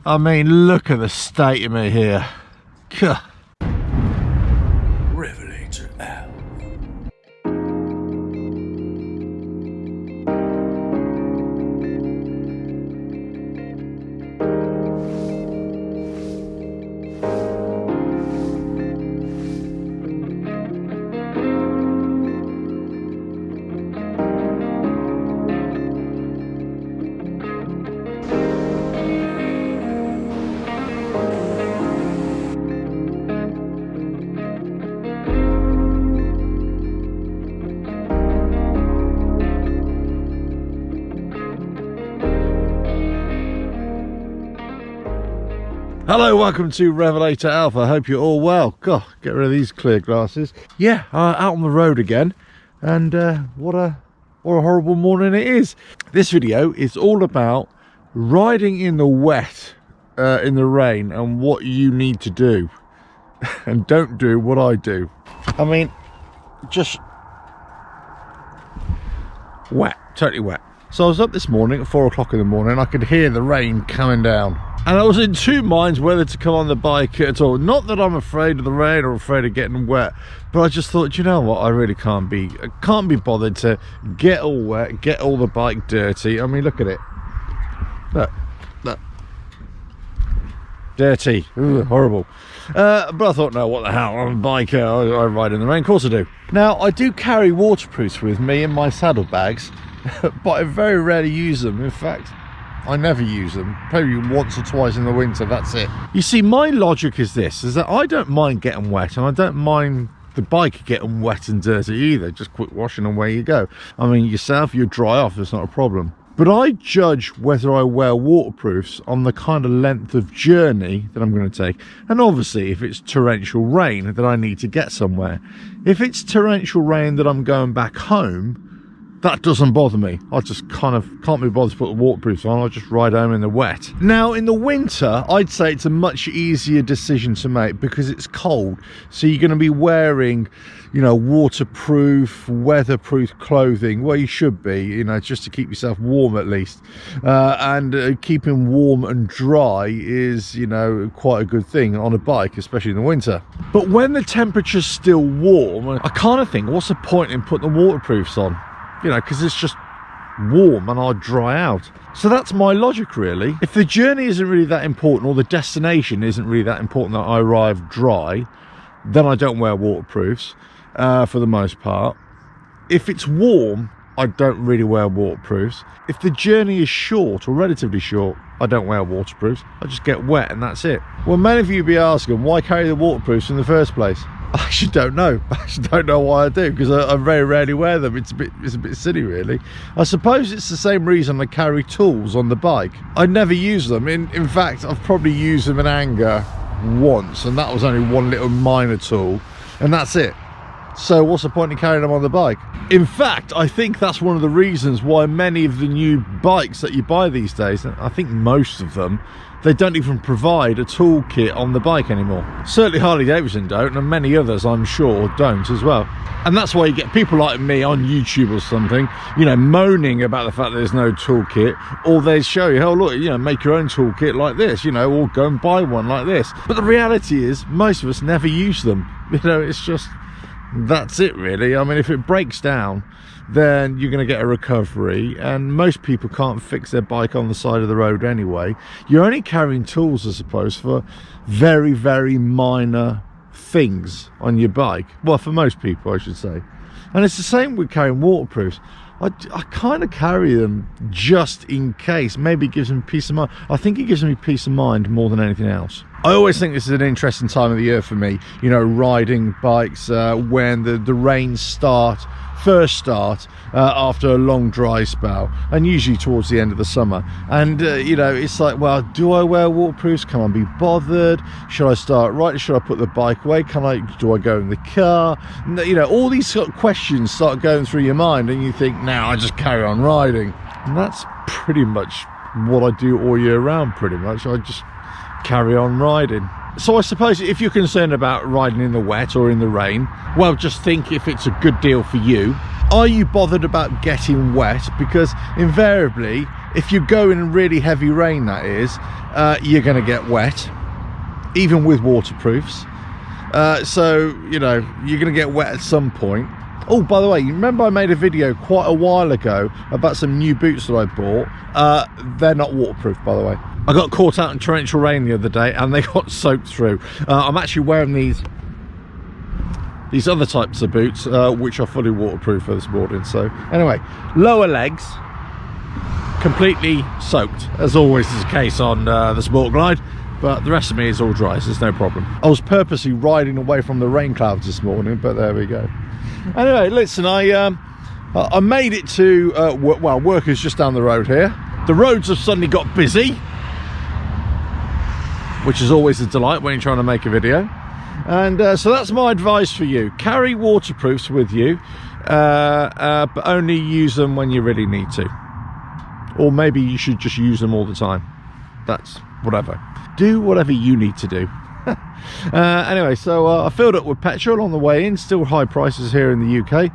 I mean, look at the state of me here. Gah. RevelatorAlf. Hello, welcome to RevelatorAlf. I hope you're all well. God, get rid of these clear glasses. Yeah, out on the road again, and what a horrible morning it is. This video is all about riding in the wet, in the rain, and what you need to do, and don't do what I do. I mean, just wet, totally wet. So I was up this morning at 4 o'clock in the morning. I could hear the rain coming down, and I was in two minds whether to come on the bike at all. Not that I'm afraid of the rain or afraid of getting wet, but I just thought, you know what, I really can't be bothered to get all wet, get all the bike dirty. I mean, look at it. Look. Dirty. Ooh, horrible. But I thought, no, what the hell, I'm a biker, I ride in the rain. Of course I do. Now, I do carry waterproofs with me in my saddlebags, but I very rarely use them. In fact, I never use them. Probably once or twice in the winter, that's it. You see, my logic is this, is that I don't mind getting wet, and I don't mind the bike getting wet and dirty either. Just quick washing and away you go. I mean, yourself, you dry off, it's not a problem. But I judge whether I wear waterproofs on the kind of length of journey that I'm going to take. And obviously, if it's torrential rain that I need to get somewhere. If it's torrential rain that I'm going back home, that doesn't bother me. I just kind of can't be bothered to put the waterproofs on. I'll just ride home in the wet. Now, in the winter, I'd say it's a much easier decision to make because it's cold. So you're going to be wearing, you know, waterproof, weatherproof clothing. Well, you should be, you know, just to keep yourself warm at least. And keeping warm and dry is, you know, quite a good thing on a bike, especially in the winter. But when the temperature's still warm, I kind of think, what's the point in putting the waterproofs on? You know, because it's just warm and I'd dry out. So that's my logic, really. If the journey isn't really that important, or the destination isn't really that important that I arrive dry, then I don't wear waterproofs for the most part. If it's warm, I don't really wear waterproofs. If the journey is short or relatively short, I don't wear waterproofs. I just get wet and that's it. Well, many of you will be asking, why carry the waterproofs in the first place? I actually don't know. I actually don't know why I do, because I very rarely wear them. It's a bit silly, really. I suppose it's the same reason I carry tools on the bike. I never use them. In fact, I've probably used them in anger once, and that was only one little minor tool, and that's it. So what's the point in carrying them on the bike? In fact, I think that's one of the reasons why many of the new bikes that you buy these days, I think most of them, they don't even provide a toolkit on the bike anymore. Certainly Harley Davidson don't, and many others I'm sure don't as well. And that's why you get people like me on YouTube or something, you know, moaning about the fact that there's no toolkit, or they show you, oh look, you know, make your own toolkit like this, you know, or go and buy one like this. But the reality is, most of us never use them. You know, it's just, that's it really. I mean, if it breaks down, then you're going to get a recovery, and most people can't fix their bike on the side of the road anyway. You're only carrying tools, I suppose, for very, very minor things on your bike. Well, for most people, I should say. And it's the same with carrying waterproofs. I kind of carry them just in case. Maybe it gives me peace of mind. I think it gives me peace of mind more than anything else. I always think this is an interesting time of the year for me, you know, riding bikes when the rains first start after a long dry spell, and usually towards the end of the summer. And you know, it's like, well, do I wear waterproofs? Can I be bothered? Should I start riding? Should I put the bike away? Do I go in the car? You know, all these sort of questions start going through your mind, and you think, now I just carry on riding. And that's pretty much what I do all year round, pretty much. I just carry on riding. So I suppose if you're concerned about riding in the wet or in the rain, well, just think if it's a good deal for you, Are you bothered about getting wet? Because invariably, if you go in really heavy rain, that is, you're going to get wet, even with waterproofs. So, you know, you're going to get wet at some point. Oh, by the way, you remember I made a video quite a while ago about some new boots that I bought? They're not waterproof, by the way. I got caught out in torrential rain the other day and they got soaked through. I'm actually wearing these other types of boots, which are fully waterproof for this morning. So anyway, lower legs completely soaked, as always is the case on the Sport Glide, but the rest of me is all dry, so there's no problem. I was purposely riding away from the rain clouds this morning, but there we go. Anyway, listen, I made it to well, work is just down the road here. The roads have suddenly got busy, which is always a delight when you're trying to make a video. And so that's my advice for you: carry waterproofs with you, but only use them when you really need to, or maybe you should just use them all the time. That's whatever, do whatever you need to do. Anyway, so I filled up with petrol on the way in. Still high prices here in the UK.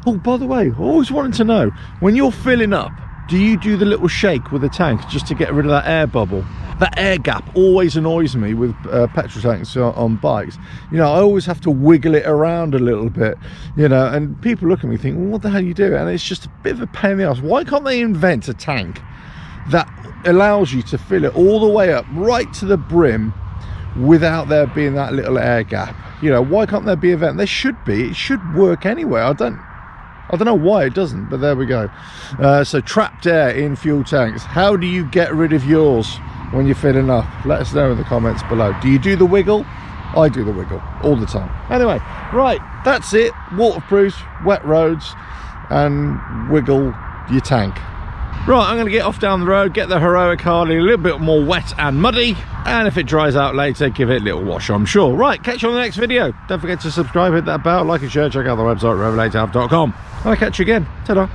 Oh, by the way, I always wanted to know, when you're filling up, do you do the little shake with the tank just to get rid of that air bubble? That air gap always annoys me with petrol tanks on bikes. You know, I always have to wiggle it around a little bit, you know, and people look at me thinking, well, what the hell are you doing? And it's just a bit of a pain in the ass. Why can't they invent a tank that allows you to fill it all the way up right to the brim without there being that little air gap? You know, why can't there be a vent? There should be. It should work anyway. I don't know why it doesn't, but there we go. So trapped air in fuel tanks. How do you get rid of yours when you're filling up? Let us know in the comments below. Do you do the wiggle? I do the wiggle all the time. Anyway, right, that's it. Waterproofs, wet roads, and wiggle your tank. Right, I'm going to get off down the road, get the Heroic Harley a little bit more wet and muddy, and if it dries out later, give it a little wash, I'm sure. Right, catch you on the next video. Don't forget to subscribe, hit that bell, like and share, check out the website RevelatorAlf.com. I'll catch you again. Ta-da.